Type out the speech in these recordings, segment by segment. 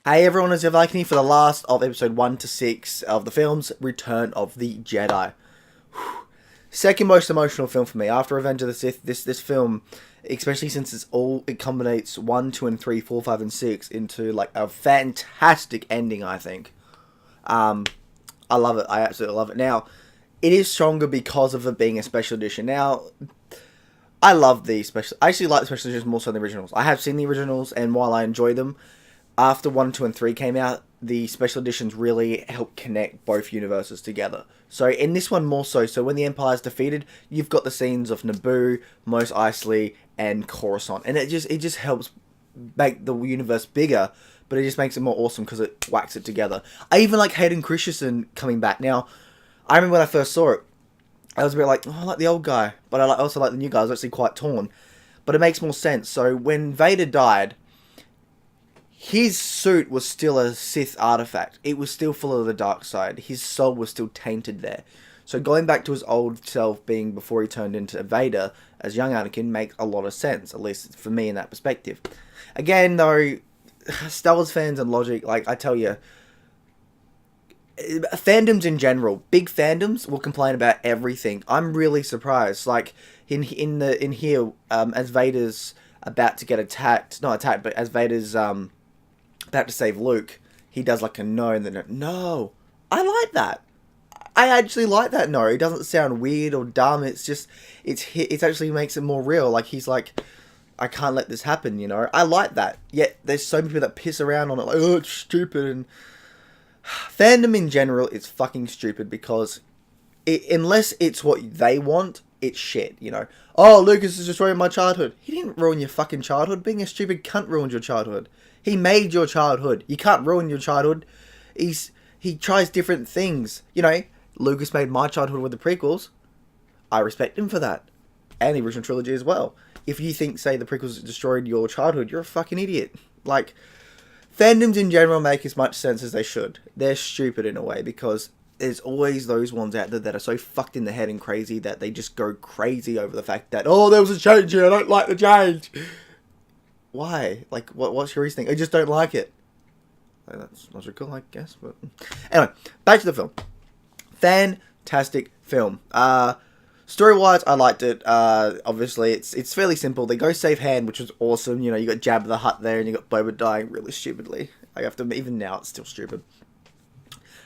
Hey everyone, it's Viking here for the last of episode 1 to 6 of the films Return of the Jedi. Second most emotional film for me after Revenge of the Sith. This film, especially since it combinates 1, 2, and 3, 4, 5, and 6 into like a fantastic ending. I think, I love it. I absolutely love it. Now, it is stronger because of it being a special edition. Now, I love the special. I actually like the special editions more so than the originals. I have seen the originals, and while I enjoy them, after 1, 2, and 3 came out, the special editions really helped connect both universes together. So in this one more so when the Empire's defeated, you've got the scenes of Naboo, Mos Eisley, and Coruscant, and it just helps make the universe bigger, but it just makes it more awesome because it whacks it together. I even like Hayden Christensen coming back. Now, I remember when I first saw it, I was a bit like, oh, I like the old guy, but I also like the new guy. I was actually quite torn, but it makes more sense. So when Vader died, his suit was still a Sith artifact. It was still full of the dark side. His soul was still tainted there. So going back to his old self being before he turned into Vader as young Anakin makes a lot of sense, at least for me in that perspective. Again, though, Star Wars fans and logic, like I tell you, fandoms in general, big fandoms will complain about everything. I'm really surprised. Like in here, as Vader's about to get attacked, not attacked, but as Vader's about to save Luke, he does like a no, and then a no. I like that. I actually like that no. It doesn't sound weird or dumb. It's just, it actually makes it more real. Like, he's like, I can't let this happen, you know? I like that. Yet, there's so many people that piss around on it, like, oh, it's stupid, and fandom in general is fucking stupid because unless it's what they want, it's shit, you know? Oh, Lucas is destroying my childhood. He didn't ruin your fucking childhood. Being a stupid cunt ruined your childhood. He made your childhood. You can't ruin your childhood. He tries different things. You know, Lucas made my childhood with the prequels. I respect him for that. And the original trilogy as well. If you think, say, the prequels destroyed your childhood, you're a fucking idiot. Like, fandoms in general make as much sense as they should. They're stupid in a way because there's always those ones out there that are so fucked in the head and crazy that they just go crazy over the fact that, oh, there was a change here, I don't like the change. Why? Like, what's your reasoning? I just don't like it. Like, that's logical, I guess. But anyway, back to the film. Fantastic film. Story-wise, I liked it. Obviously, it's fairly simple. They go save Han, which was awesome. You know, you got Jabba the Hutt there, and you got Boba dying really stupidly. I have to, even now, it's still stupid.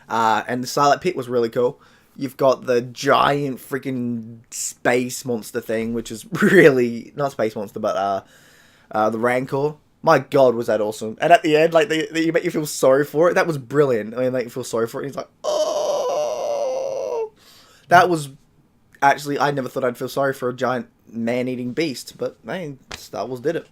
And the Starlight Pit was really cool. You've got the giant freaking space monster thing, which is really, not space monster, but the Rancor. My God, was that awesome. And at the end, like, you make you feel sorry for it. That was brilliant. I mean, make you feel sorry for it. And he's like, oh. That was, actually, I never thought I'd feel sorry for a giant man-eating beast. But, man, Star Wars did it.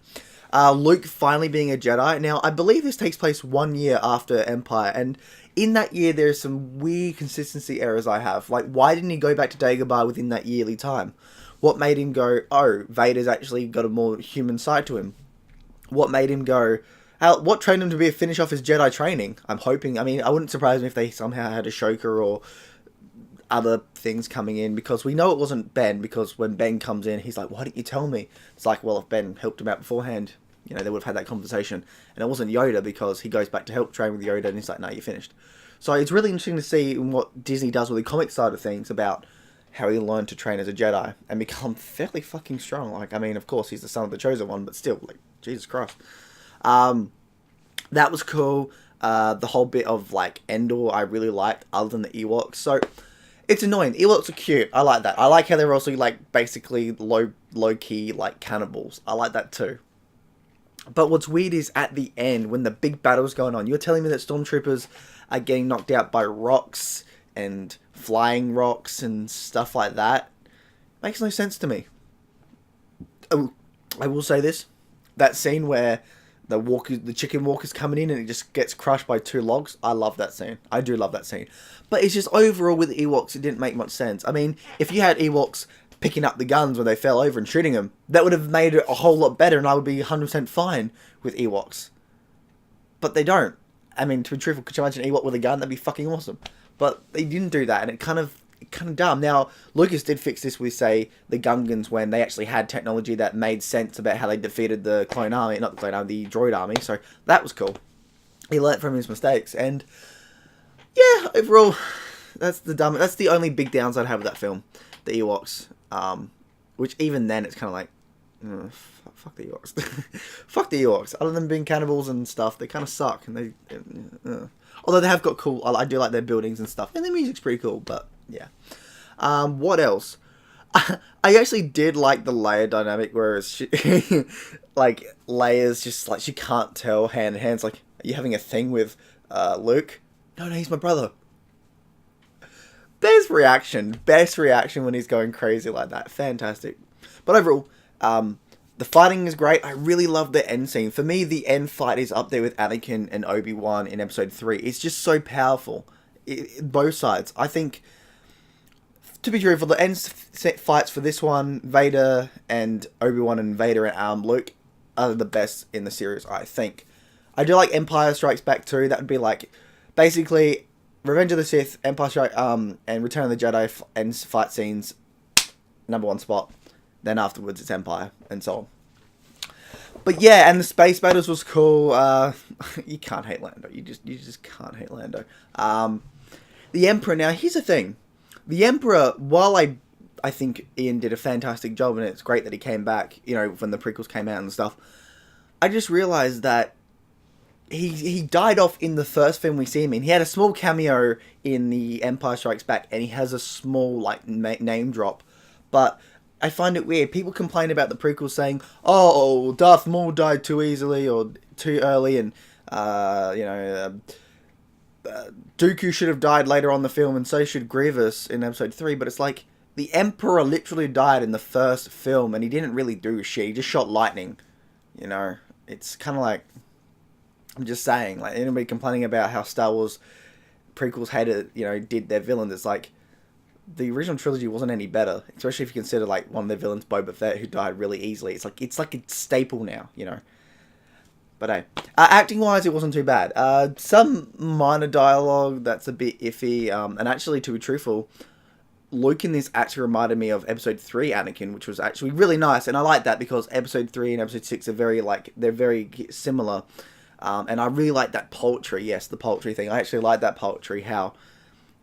Luke finally being a Jedi. Now, I believe this takes place 1 year after Empire. And in that year, there's some weird consistency errors I have. Like, why didn't he go back to Dagobah within that yearly time? What made him go, oh, Vader's actually got a more human side to him? What made him go, what trained him to finish off his Jedi training? I'm hoping, I mean, I wouldn't surprise me if they somehow had a Ashoka or other things coming in, because we know it wasn't Ben, because when Ben comes in, he's like, why didn't you tell me? It's like, well, if Ben helped him out beforehand, you know, they would have had that conversation. And it wasn't Yoda, because he goes back to help train with Yoda, and he's like, no, you're finished. So it's really interesting to see what Disney does with the comic side of things about how he learned to train as a Jedi and become fairly fucking strong. Like, I mean, of course, he's the son of the Chosen One, but still, like, Jesus Christ. That was cool. The whole bit of, like, Endor I really liked, other than the Ewoks. So, it's annoying. Ewoks are cute. I like that. I like how they're also, like, basically low-key, like, cannibals. I like that too. But what's weird is at the end, when the big battle's going on, you're telling me that stormtroopers are getting knocked out by rocks and flying rocks and stuff like that. Makes no sense to me. Oh, I will say this. That scene where the chicken walker's coming in and it just gets crushed by 2 logs. I love that scene. I do love that scene. But it's just overall with Ewoks, it didn't make much sense. I mean, if you had Ewoks picking up the guns when they fell over and shooting them, that would have made it a whole lot better and I would be 100% fine with Ewoks. But they don't. I mean, to be truthful, could you imagine an Ewok with a gun? That'd be fucking awesome. But they didn't do that, and it kind of kind of dumb. Now, Lucas did fix this with, say, the Gungans when they actually had technology that made sense about how they defeated the clone army, not the clone army, the droid army, so that was cool. He learnt from his mistakes, and yeah, overall, that's the only big downside I have with that film, the Ewoks, which even then it's kind of like, fuck the Ewoks. Fuck the Ewoks. Other than being cannibals and stuff, they kind of suck, and although they have got cool, I do like their buildings and stuff, and their music's pretty cool, but yeah. What else? I actually did like the Leia dynamic, whereas she, like, Leia's just like, she can't tell hand in hand. It's like, are you having a thing with Luke? No, he's my brother. Best reaction when he's going crazy like that. Fantastic. But overall, the fighting is great. I really love the end scene. For me, the end fight is up there with Anakin and Obi-Wan in Episode 3. It's just so powerful. Both sides. I think, to be truthful, the end fights for this one, Vader and Obi-Wan and Vader and Luke, are the best in the series, I think. I do like Empire Strikes Back too. That would be like, basically, Revenge of the Sith, Empire Strike, and Return of the Jedi end fight scenes, #1 spot. Then afterwards it's Empire, and so on. But yeah, and the space battles was cool. You can't hate Lando. You just can't hate Lando. The Emperor, now here's the thing. The Emperor, while I think Ian did a fantastic job, and it's great that he came back, you know, when the prequels came out and stuff, I just realised that he died off in the first film we see him in. He had a small cameo in the Empire Strikes Back, and he has a small, like, name drop. But I find it weird. People complain about the prequels saying, oh, Darth Maul died too easily or too early, and, Dooku should have died later on in the film, and so should Grievous in Episode 3, but it's like, the Emperor literally died in the first film, and he didn't really do shit. He just shot lightning, you know? It's kind of like, I'm just saying, like, anybody complaining about how Star Wars prequels did their villains, it's like, the original trilogy wasn't any better, especially if you consider, like, one of their villains, Boba Fett, who died really easily. It's like a staple now, you know. But hey, acting-wise, it wasn't too bad. Some minor dialogue that's a bit iffy, and actually, to be truthful, Luke in this actually reminded me of Episode 3 Anakin, which was actually really nice, and I like that because Episode 3 and Episode 6 are they're very similar, and I really like that poetry. Yes, the poetry thing. I actually like that poetry, how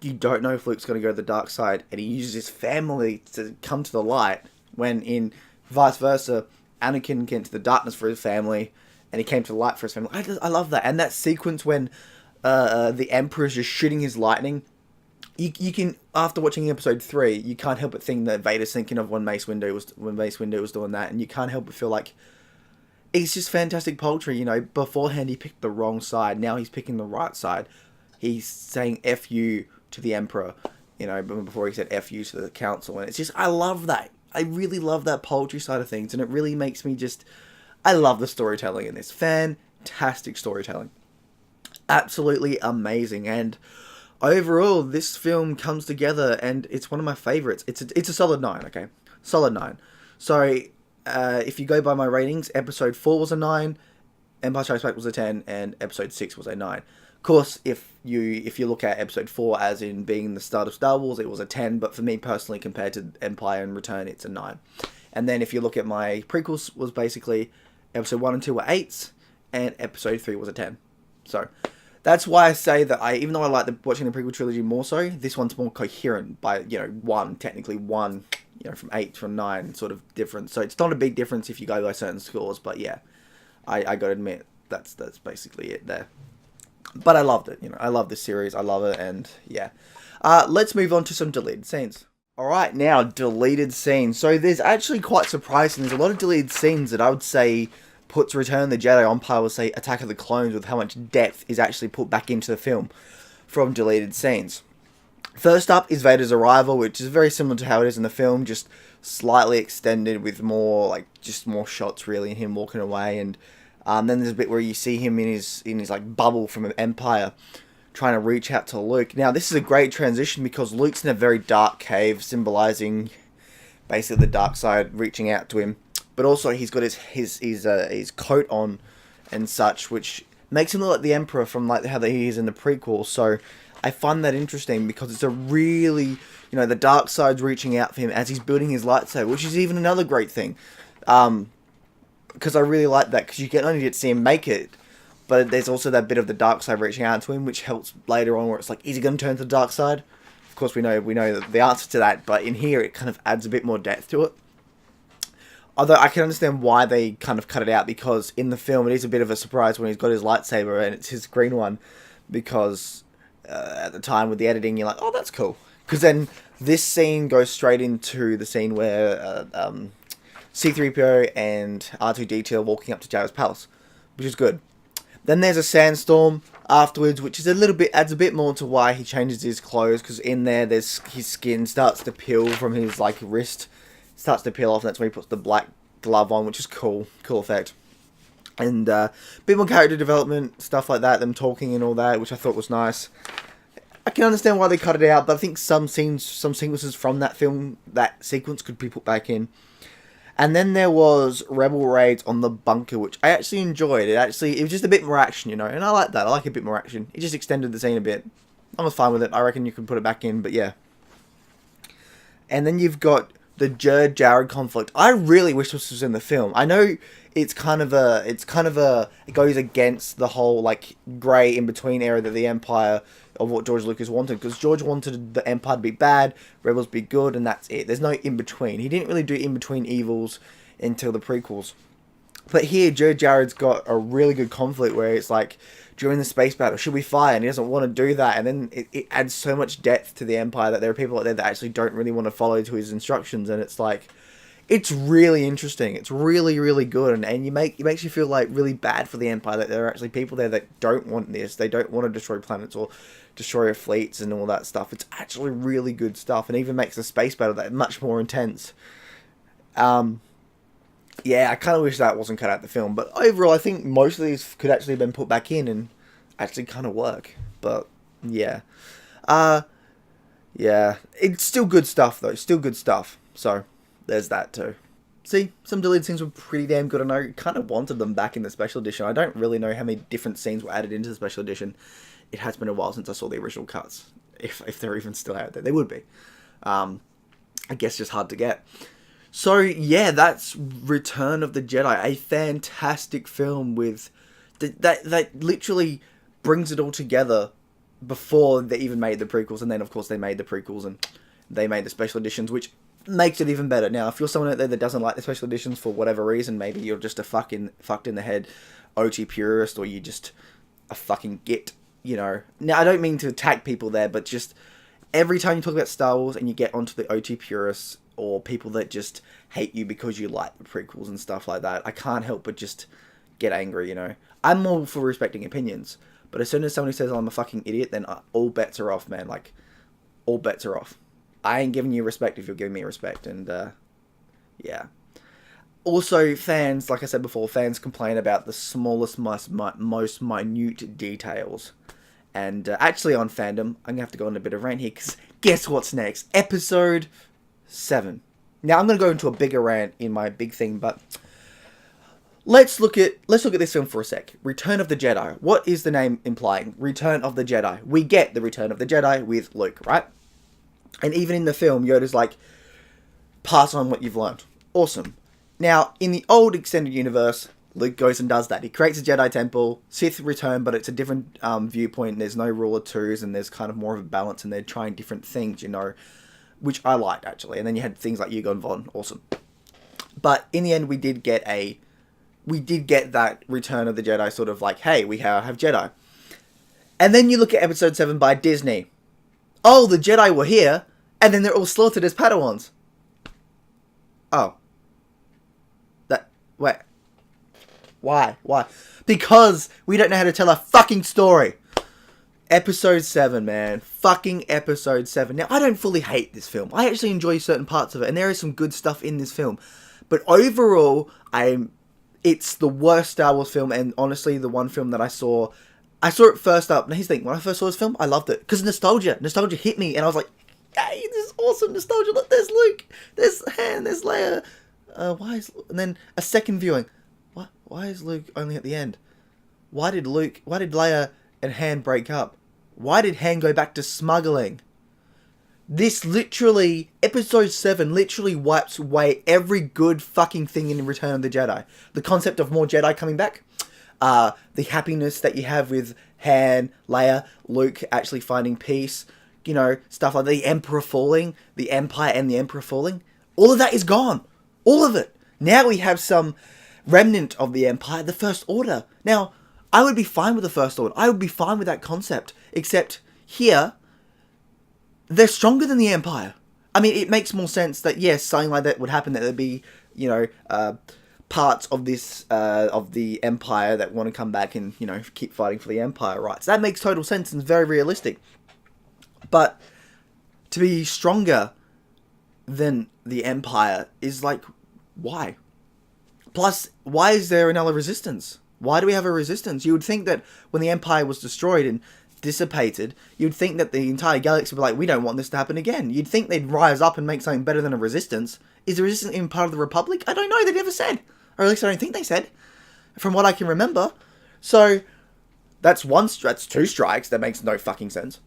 you don't know if Luke's going to go to the dark side, and he uses his family to come to the light, when in vice versa, Anakin came to the darkness for his family, and he came to the light for his family. I love that. And that sequence when the Emperor's just shooting his lightning, you can, after watching Episode 3, you can't help but think that Vader's thinking of when Mace Windu was doing that, and you can't help but feel like it's just fantastic poetry, you know. Beforehand he picked the wrong side, now he's picking the right side. He's saying F you to the Emperor, you know, before he said F you to the Council, and it's just, I love that. I really love that poetry side of things, and it really makes me just, I love the storytelling in this. Fantastic storytelling. Absolutely amazing, and overall, this film comes together, and it's one of my favourites. It's a solid 9, okay? Solid 9. So, if you go by my ratings, Episode 4 was a 9, Empire Strikes Back was a 10, and Episode 6 was a 9. Of course, if you look at Episode 4 as in being the start of Star Wars, it was a 10, but for me personally, compared to Empire and Return, it's a 9. And then if you look at my prequels, was basically Episode 1 and 2 were 8s, and Episode 3 was a 10. So, that's why I say that even though I like watching the prequel trilogy more so, this one's more coherent by, technically one, from 8 from 9 sort of difference. So it's not a big difference if you go by certain scores, but yeah, I gotta admit, that's basically it there. But I loved it, I love this series, I love it, and yeah. Let's move on to some deleted scenes. Alright, now, deleted scenes. So there's actually quite surprising, there's a lot of deleted scenes that I would say puts Return of the Jedi on par with, say, Attack of the Clones, with how much depth is actually put back into the film from deleted scenes. First up is Vader's arrival, which is very similar to how it is in the film, just slightly extended with more shots, really, and him walking away, and then there's a bit where you see him in his like bubble from Empire, trying to reach out to Luke. Now, this is a great transition because Luke's in a very dark cave, symbolizing basically the dark side reaching out to him. But also, he's got his coat on and such, which makes him look like the Emperor from like how he is in the prequel. So I find that interesting because it's a really, You know, the dark side's reaching out for him as he's building his lightsaber, which is even another great thing. Because I really like that, because you can only get to see him make it, but there's also that bit of the dark side reaching out to him, which helps later on, where it's like, is he going to turn to the dark side? Of course, we know the answer to that, but in here, it kind of adds a bit more depth to it. Although I can understand why they kind of cut it out, because in the film, it is a bit of a surprise when he's got his lightsaber, and it's his green one, because at the time with the editing, you're like, oh, that's cool. Because then this scene goes straight into the scene where C-3PO and R2-D2 are walking up to Jabba's palace, which is good. Then there's a sandstorm afterwards, which is adds a bit more to why he changes his clothes, because in there, his skin starts to peel from his wrist, starts to peel off, and that's when he puts the black glove on, which is cool effect. And a bit more character development, stuff like that, them talking and all that, which I thought was nice. I can understand why they cut it out, but I think some sequences from that film, that sequence could be put back in. And then there was Rebel raids on the bunker, which I actually enjoyed. It was just a bit more action, you know, and I like that. I like a bit more action. It just extended the scene a bit. I was fine with it. I reckon you could put it back in, but yeah. And then you've got the Jared conflict. I really wish this was in the film. I know it goes against the whole grey in between era that the Empire of what George Lucas wanted, because George wanted the Empire to be bad, Rebels be good, and that's it. There's no in between. He didn't really do in between evils until the prequels. But here, Jared's got a really good conflict where it's like, during the space battle, should we fire? And he doesn't want to do that, and then it adds so much depth to the Empire that there are people out there that actually don't really want to follow to his instructions, and it's like, it's really interesting. It's really, really good, and it makes you feel really bad for the Empire, that there are actually people there that don't want this. They don't want to destroy planets or destroy fleets and all that stuff. It's actually really good stuff, and even makes the space battle that much more intense. Yeah, I kind of wish that wasn't cut out the film, but overall, I think most of these could actually have been put back in and actually kind of work. But yeah, yeah, it's still good stuff though. Still good stuff. So there's that too. See, some deleted scenes were pretty damn good, and I kind of wanted them back in the special edition. I don't really know how many different scenes were added into the special edition. It has been a while since I saw the original cuts, if they're even still out there. They would be. I guess just hard to get. So yeah, that's Return of the Jedi, a fantastic film with that literally brings it all together before they even made the prequels, and then of course they made the prequels and they made the special editions, which makes it even better. Now, if you're someone out there that doesn't like the special editions for whatever reason, maybe you're just a fucked in the head OG purist, or you just a fucking git, you know. Now, I don't mean to attack people there, but just every time you talk about Star Wars and you get onto the OG purists or people that just hate you because you like the prequels and stuff like that, I can't help but just get angry, you know. I'm more for respecting opinions, but as soon as somebody says I'm a fucking idiot, then all bets are off, man. All bets are off. I ain't giving you respect if you're giving me respect, and yeah. Also, fans, like I said before, fans complain about the smallest, most minute details. And actually on fandom, I'm going to have to go on a bit of rant here, because guess what's next? Episode 7. Now, I'm going to go into a bigger rant in my big thing, but let's look at this film for a sec. Return of the Jedi. What is the name implying? Return of the Jedi. We get the Return of the Jedi with Luke, right? And even in the film, Yoda's like, pass on what you've learned. Awesome. Now, in the old extended universe, Luke goes and does that. He creates a Jedi temple, Sith return, but it's a different viewpoint. There's no rule of twos, and there's kind of more of a balance, and they're trying different things, you know, which I liked, actually. And then you had things like Yugon Von, awesome. But in the end, we did get that Return of the Jedi sort of like, hey, we have Jedi. And then you look at Episode 7 by Disney. Oh, the Jedi were here, and then they're all slaughtered as Padawans. Oh. Wait. Why? Because we don't know how to tell a fucking story. Episode 7, man. Fucking Episode 7. Now, I don't fully hate this film. I actually enjoy certain parts of it, and there is some good stuff in this film. But overall, it's the worst Star Wars film, and honestly, the one film that I saw it first up. Now, here's the thing. When I first saw this film, I loved it. Because nostalgia hit me, and I was like, hey, this is awesome nostalgia. Look, there's Luke, there's Han, there's Leia. And then a second viewing. What? Why is Luke only at the end? Why did Leia and Han break up? Why did Han go back to smuggling? This literally, episode 7 literally wipes away every good fucking thing in Return of the Jedi. The concept of more Jedi coming back, the happiness that you have with Han, Leia, Luke actually finding peace, you know, stuff like the Emperor falling, the Empire and the Emperor falling. All of that is gone. All of it. Now we have some remnant of the Empire, the First Order. Now, I would be fine with the First Order. I would be fine with that concept. Except here, they're stronger than the Empire. I mean, it makes more sense that, yes, something like that would happen, that there'd be, you know, parts of this, of the Empire that want to come back and, you know, keep fighting for the Empire rights. That makes total sense and is very realistic. But to be stronger than the Empire is like, why? Plus, why is there another resistance? Why do we have a resistance? You would think that when the Empire was destroyed and dissipated, you'd think that the entire galaxy would be like, we don't want this to happen again. You'd think they'd rise up and make something better than a resistance. Is the resistance even part of the Republic? I don't know, they never said. Or at least I don't think they said, from what I can remember. So, that's two strikes, that makes no fucking sense.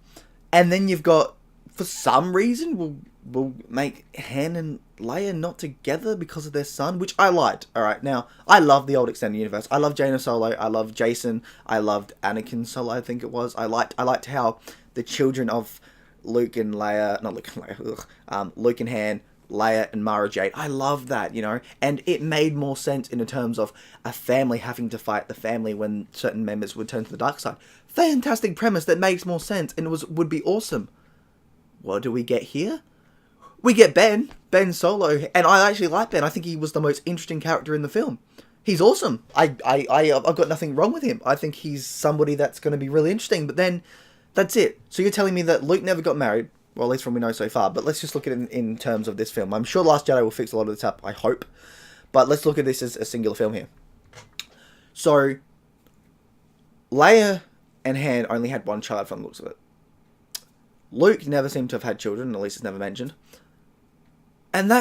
And then you've got, for some reason, we'll make Han and Leia not together because of their son, which I liked. Alright, now, I love the old extended universe. I love Jaina Solo, I love Jason, I loved Anakin Solo, I think it was. I liked how the children of Luke and Leia, not Luke and Leia, Luke and Han, Leia and Mara Jade, I loved that, you know, and it made more sense in the terms of a family having to fight the family when certain members would turn to the dark side. Fantastic premise that makes more sense and would be awesome. What do we get here? We get Ben Solo, and I actually like Ben. I think he was the most interesting character in the film. He's awesome. I've got nothing wrong with him. I think he's somebody that's going to be really interesting, but then that's it. So you're telling me that Luke never got married, well, at least from what we know so far, but let's just look at it in terms of this film. I'm sure Last Jedi will fix a lot of this up, I hope, but let's look at this as a singular film here. So, Leia and Han only had one child from the looks of it. Luke never seemed to have had children, at least it's never mentioned. And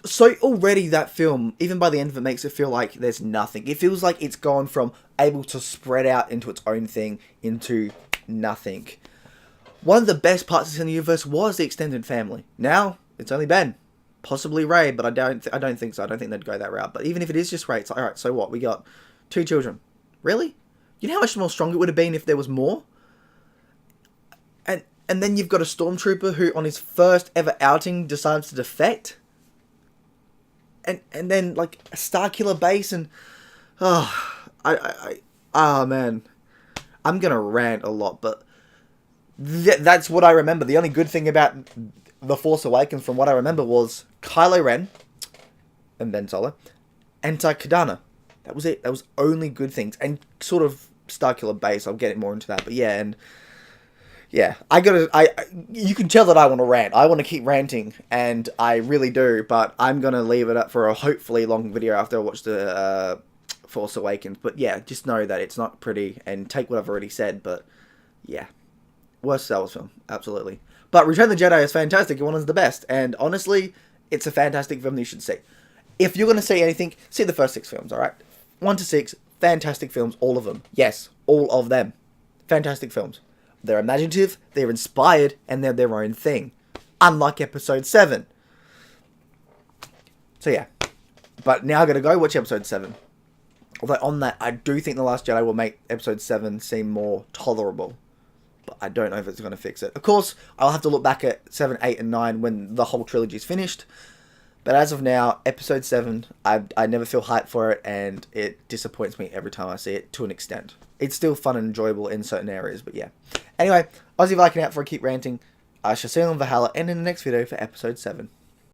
so already that film, even by the end of it, makes it feel like there's nothing. It feels like it's gone from able to spread out into its own thing into nothing. One of the best parts of the universe was the extended family. Now, it's only Ben. Possibly Rey, but I don't think so. I don't think they'd go that route. But even if it is just Rey, it's like, alright, so what? We got 2 children. Really? You know how much more stronger it would have been if there was more? And then you've got a stormtrooper who, on his first ever outing, decides to defect. And then, like, a Starkiller base and... man. I'm gonna rant a lot, but... that's what I remember. The only good thing about The Force Awakens, from what I remember, was Kylo Ren, and Ben Solo, and Kadana. That was it. That was only good things. And sort of Starkiller base. I'll get more into that. But yeah, and... yeah, you can tell that I want to rant. I want to keep ranting, and I really do, but I'm going to leave it up for a hopefully long video after I watch the Force Awakens. But yeah, just know that it's not pretty, and take what I've already said, but yeah. Worst Star Wars film, absolutely. But Return of the Jedi is fantastic, and one is the best, and honestly, it's a fantastic film that you should see. If you're going to see anything, see the first 6 films, alright? 1 to 6, fantastic films, all of them. Yes, all of them. Fantastic films. They're imaginative, they're inspired, and they're their own thing. Unlike Episode 7. So yeah. But now I gotta go watch Episode 7. Although on that, I do think The Last Jedi will make Episode 7 seem more tolerable. But I don't know if it's going to fix it. Of course, I'll have to look back at 7, 8, and 9 when the whole trilogy is finished. But as of now, Episode 7, I never feel hyped for it, and it disappoints me every time I see it, to an extent. It's still fun and enjoyable in certain areas, but yeah. Anyway, Aussie Viking out for a keep ranting. I shall see you on Valhalla, and in the next video for Episode 7.